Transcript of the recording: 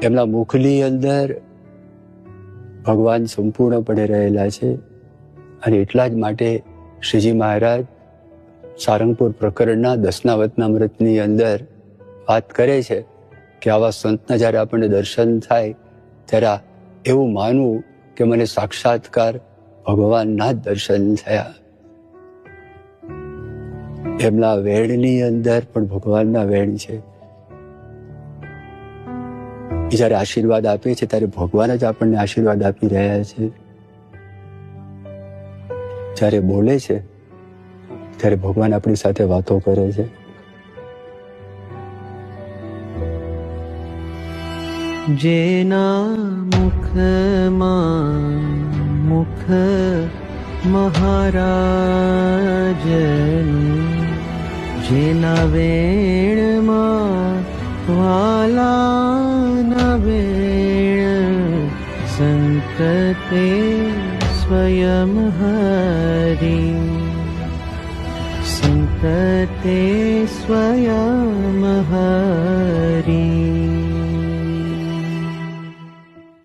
એમના મુખની અંદર ભગવાન સંપૂર્ણપણે રહેલા છે. અને એટલા જ માટે શ્રીજી મહારાજ સારંગપુર પ્રકરણના 10ના વચનામૃતની અંદર વાત કરે છે કે આવા સંતના જ્યારે આપણને દર્શન થાય ત્યારે એવું માનવું કે મને સાક્ષાત્કાર ભગવાનના જ દર્શન થયા. એમના વેણની અંદર પણ ભગવાનના વેણ છે. એ જ્યારે આશીર્વાદ આપે છે ત્યારે ભગવાન જ આપણને આશીર્વાદ આપી રહ્યા છે. જ્યારે બોલે છે ત્યારે ભગવાન આપણી સાથે વાતો કરે છે. જેના મુખમાં મુખ મહારાજનું, જેના વેણમાં વાલાના વેણ, સંત તે સ્વયં હરિ, સંત તે સ્વયં હરિ.